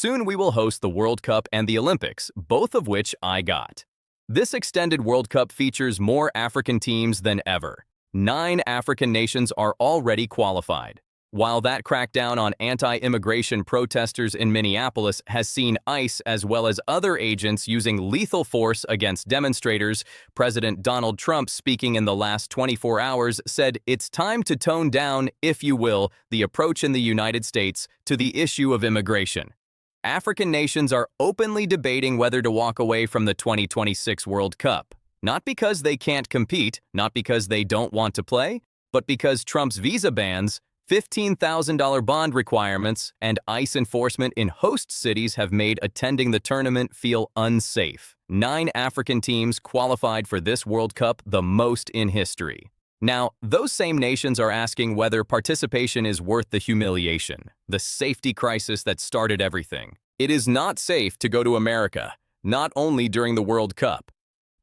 Soon we will host the World Cup and the Olympics, both of which I got. This extended World Cup features more African teams than ever. 9 African nations are already qualified. While that crackdown on anti-immigration protesters in Minneapolis has seen ICE as well as other agents using lethal force against demonstrators, President Donald Trump, speaking in the last 24 hours, said it's time to tone down, if you will, the approach in the United States to the issue of immigration. African nations are openly debating whether to walk away from the 2026 World Cup. Not because they can't compete, not because they don't want to play, but because Trump's visa bans, $15,000 bond requirements, and ICE enforcement in host cities have made attending the tournament feel unsafe. 9 African teams qualified for this World Cup, the most in history. Now, those same nations are asking whether participation is worth the humiliation, the safety crisis that started everything. It is not safe to go to America, not only during the World Cup.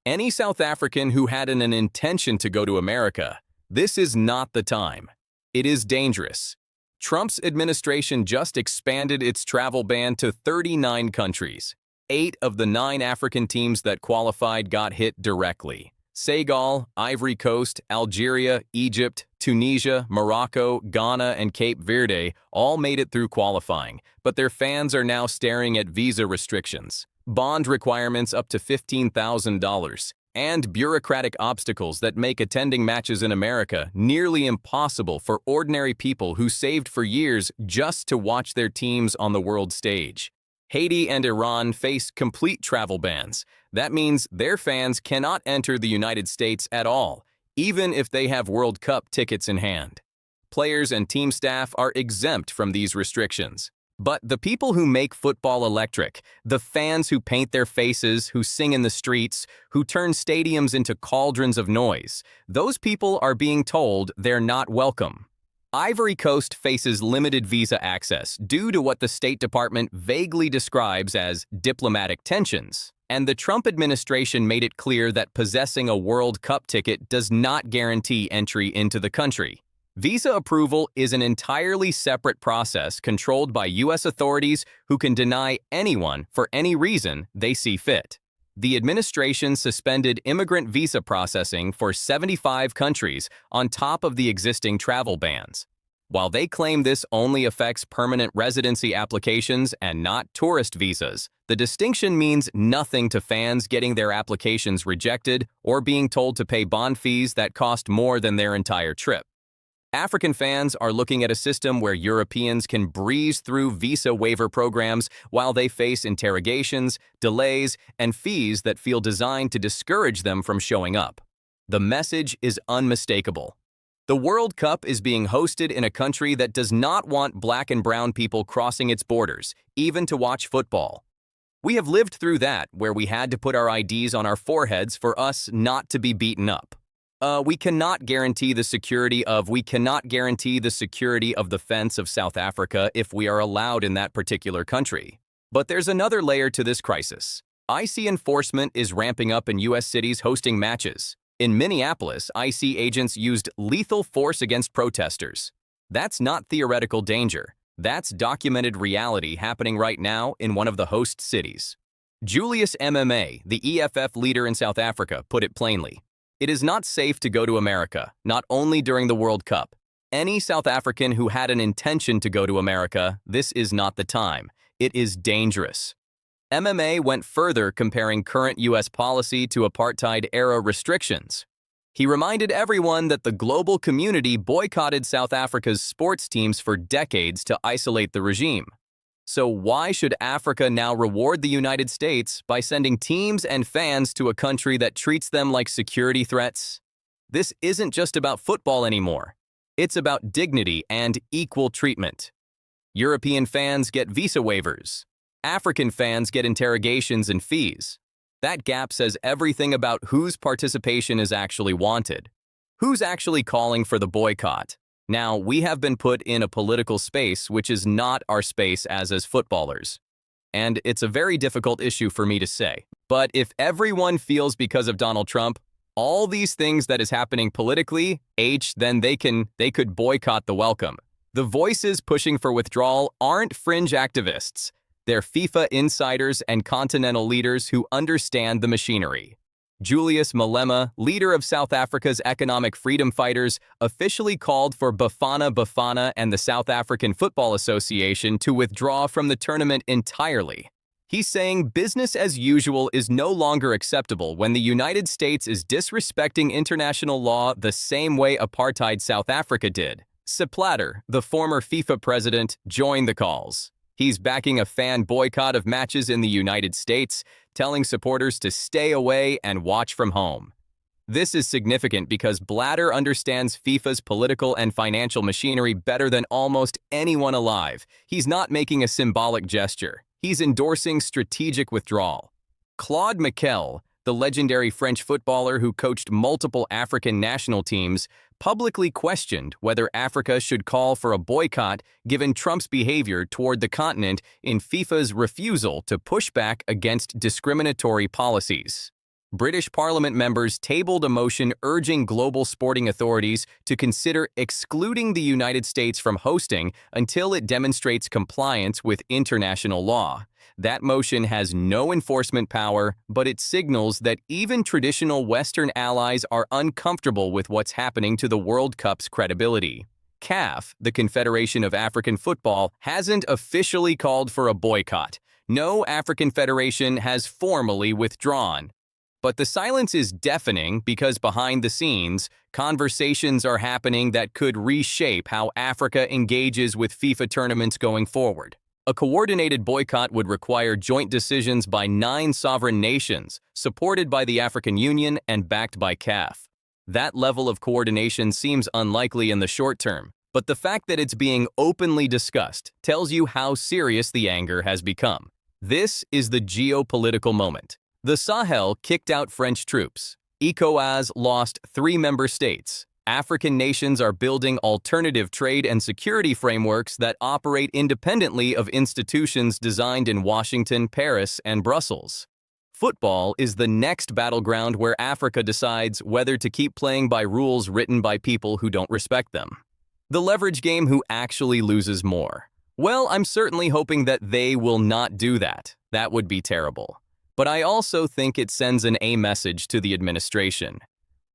Any South African who had an intention to go to America, this is not the time. It is dangerous. Trump's administration just expanded its travel ban to 39 countries. 8 of the 9 African teams that qualified got hit directly. Senegal, Ivory Coast, Algeria, Egypt, Tunisia, Morocco, Ghana, and Cape Verde all made it through qualifying, but their fans are now staring at visa restrictions, bond requirements up to $15,000, and bureaucratic obstacles that make attending matches in America nearly impossible for ordinary people who saved for years just to watch their teams on the world stage. Haiti and Iran face complete travel bans. That means their fans cannot enter the United States at all, even if they have World Cup tickets in hand. Players and team staff are exempt from these restrictions. But the people who make football electric, the fans who paint their faces, who sing in the streets, who turn stadiums into cauldrons of noise, those people are being told they're not welcome. Ivory Coast faces limited visa access due to what the State Department vaguely describes as diplomatic tensions, and the Trump administration made it clear that possessing a World Cup ticket does not guarantee entry into the country. Visa approval is an entirely separate process controlled by U.S. authorities who can deny anyone for any reason they see fit. The administration suspended immigrant visa processing for 75 countries on top of the existing travel bans. While they claim this only affects permanent residency applications and not tourist visas, the distinction means nothing to fans getting their applications rejected or being told to pay bond fees that cost more than their entire trip. African fans are looking at a system where Europeans can breeze through visa waiver programs while they face interrogations, delays, and fees that feel designed to discourage them from showing up. The message is unmistakable. The World Cup is being hosted in a country that does not want black and brown people crossing its borders, even to watch football. We have lived through that, where we had to put our IDs on our foreheads for us not to be beaten up. We cannot guarantee the security of the fence of South Africa if we are allowed in that particular country. But there's another layer to this crisis. ICE enforcement is ramping up in U.S. cities hosting matches. In Minneapolis, ICE agents used lethal force against protesters. That's not theoretical danger. That's documented reality happening right now in one of the host cities. Julius MMA, the EFF leader in South Africa, put it plainly. It is not safe to go to America, not only during the World Cup. Any South African who had an intention to go to America, this is not the time. It is dangerous. MMA went further, comparing current U.S. policy to apartheid-era restrictions. He reminded everyone that the global community boycotted South Africa's sports teams for decades to isolate the regime. So why should Africa now reward the United States by sending teams and fans to a country that treats them like security threats? This isn't just about football anymore. It's about dignity and equal treatment. European fans get visa waivers. African fans get interrogations and fees. That gap says everything about whose participation is actually wanted. Who's actually calling for the boycott? Now, we have been put in a political space which is not our space as footballers. And it's a very difficult issue for me to say. But if everyone feels because of Donald Trump, all these things that is happening politically, then they could boycott the welcome. The voices pushing for withdrawal aren't fringe activists. They're FIFA insiders and continental leaders who understand the machinery. Julius Malema, leader of South Africa's economic freedom fighters, officially called for Bafana Bafana and the South African Football Association to withdraw from the tournament entirely. He's saying business as usual is no longer acceptable when the United States is disrespecting international law the same way apartheid South Africa did. Sepp Blatter, the former FIFA president, joined the calls. He's backing a fan boycott of matches in the United States, telling supporters to stay away and watch from home. This is significant because Blatter understands FIFA's political and financial machinery better than almost anyone alive. He's not making a symbolic gesture. He's endorsing strategic withdrawal. Claude Miquel, the legendary French footballer who coached multiple African national teams, publicly questioned whether Africa should call for a boycott given Trump's behavior toward the continent in FIFA's refusal to push back against discriminatory policies. British Parliament members tabled a motion urging global sporting authorities to consider excluding the United States from hosting until it demonstrates compliance with international law. That motion has no enforcement power, but it signals that even traditional Western allies are uncomfortable with what's happening to the World Cup's credibility. CAF, the Confederation of African Football, hasn't officially called for a boycott. No African federation has formally withdrawn. But the silence is deafening because behind the scenes, conversations are happening that could reshape how Africa engages with FIFA tournaments going forward. A coordinated boycott would require joint decisions by 9 sovereign nations, supported by the African Union and backed by CAF. That level of coordination seems unlikely in the short term, but the fact that it's being openly discussed tells you how serious the anger has become. This is the geopolitical moment. The Sahel kicked out French troops. ECOWAS lost 3 member states. African nations are building alternative trade and security frameworks that operate independently of institutions designed in Washington, Paris, and Brussels. Football is the next battleground where Africa decides whether to keep playing by rules written by people who don't respect them. The leverage game: who actually loses more? Well, I'm certainly hoping that they will not do that. That would be terrible. But I also think it sends an A message to the administration.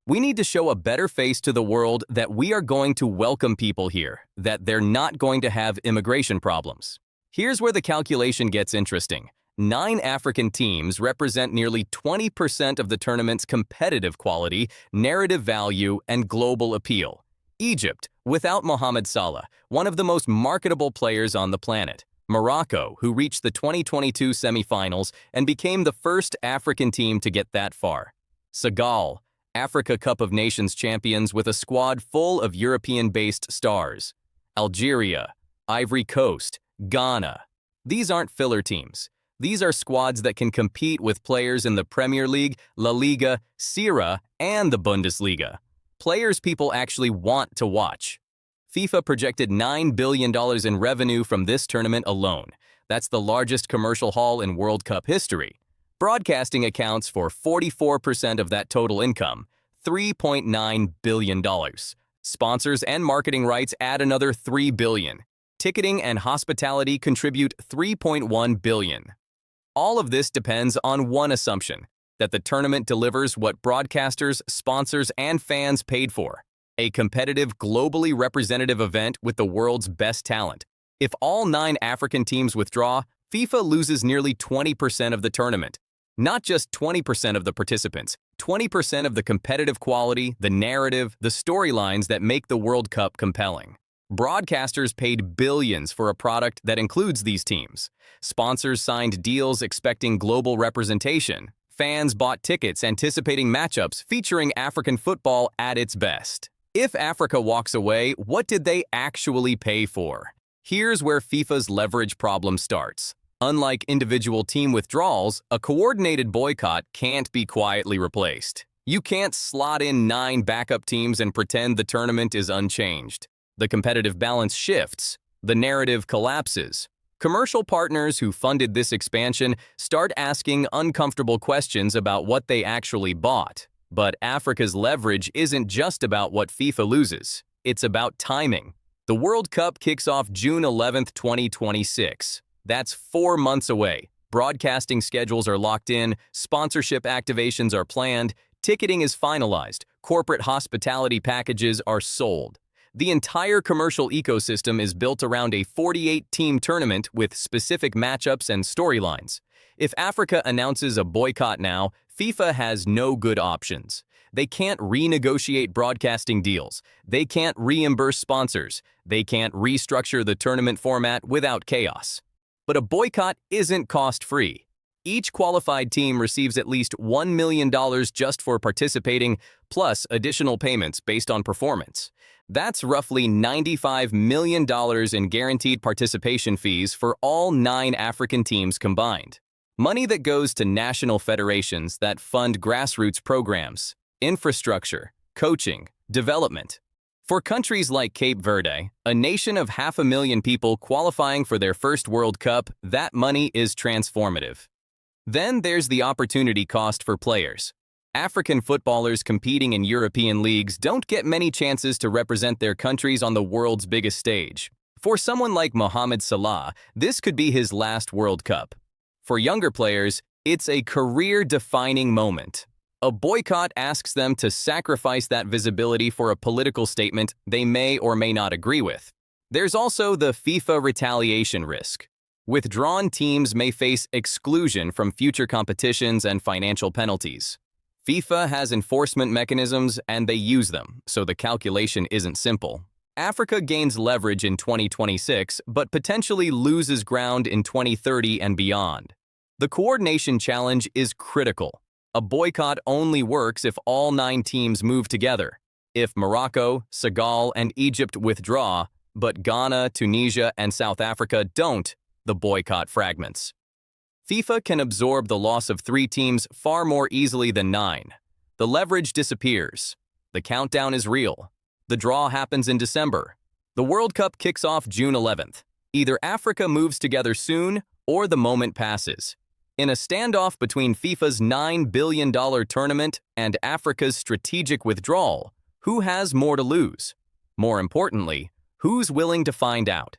We need to show a better face to the world that we are going to welcome people here, that they're not going to have immigration problems. Here's where the calculation gets interesting. 9 African teams represent nearly 20% of the tournament's competitive quality, narrative value, and global appeal. Egypt, without Mohamed Salah, one of the most marketable players on the planet. Morocco, who reached the 2022 semifinals and became the first African team to get that far. Senegal, Africa Cup of Nations champions with a squad full of European-based stars. Algeria, Ivory Coast, Ghana. These aren't filler teams. These are squads that can compete with players in the Premier League, La Liga, Serie A, and the Bundesliga. Players people actually want to watch. FIFA projected $9 billion in revenue from this tournament alone. That's the largest commercial haul in World Cup history. Broadcasting accounts for 44% of that total income, $3.9 billion. Sponsors and marketing rights add another $3 billion. Ticketing and hospitality contribute $3.1 billion. All of this depends on one assumption: that the tournament delivers what broadcasters, sponsors, and fans paid for. A competitive, globally representative event with the world's best talent. If all 9 African teams withdraw, FIFA loses nearly 20% of the tournament. Not just 20% of the participants, 20% of the competitive quality, the narrative, the storylines that make the World Cup compelling. Broadcasters paid billions for a product that includes these teams. Sponsors signed deals expecting global representation. Fans bought tickets anticipating matchups featuring African football at its best. If Africa walks away, what did they actually pay for? Here's where FIFA's leverage problem starts. Unlike individual team withdrawals, a coordinated boycott can't be quietly replaced. You can't slot in 9 backup teams and pretend the tournament is unchanged. The competitive balance shifts. The narrative collapses. Commercial partners who funded this expansion start asking uncomfortable questions about what they actually bought. But Africa's leverage isn't just about what FIFA loses. It's about timing. The World Cup kicks off June 11, 2026. That's 4 months away. Broadcasting schedules are locked in, sponsorship activations are planned, ticketing is finalized, corporate hospitality packages are sold. The entire commercial ecosystem is built around a 48-team tournament with specific matchups and storylines. If Africa announces a boycott now, FIFA has no good options. They can't renegotiate broadcasting deals. They can't reimburse sponsors. They can't restructure the tournament format without chaos. But a boycott isn't cost-free. Each qualified team receives at least $1 million just for participating, plus additional payments based on performance. That's roughly $95 million in guaranteed participation fees for all 9 African teams combined. Money that goes to national federations that fund grassroots programs, infrastructure, coaching, development. For countries like Cape Verde, a nation of 500,000 people qualifying for their first World Cup, that money is transformative. Then there's the opportunity cost for players. African footballers competing in European leagues don't get many chances to represent their countries on the world's biggest stage. For someone like Mohamed Salah, this could be his last World Cup. For younger players, it's a career-defining moment. A boycott asks them to sacrifice that visibility for a political statement they may or may not agree with. There's also the FIFA retaliation risk. Withdrawn teams may face exclusion from future competitions and financial penalties. FIFA has enforcement mechanisms and they use them, so the calculation isn't simple. Africa gains leverage in 2026, but potentially loses ground in 2030 and beyond. The coordination challenge is critical. A boycott only works if all 9 teams move together. If Morocco, Senegal, and Egypt withdraw, but Ghana, Tunisia, and South Africa don't, the boycott fragments. FIFA can absorb the loss of 3 teams far more easily than 9. The leverage disappears. The countdown is real. The draw happens in December. The World Cup kicks off June 11th. Either Africa moves together soon or the moment passes. In a standoff between FIFA's $9 billion tournament and Africa's strategic withdrawal, who has more to lose? More importantly, who's willing to find out?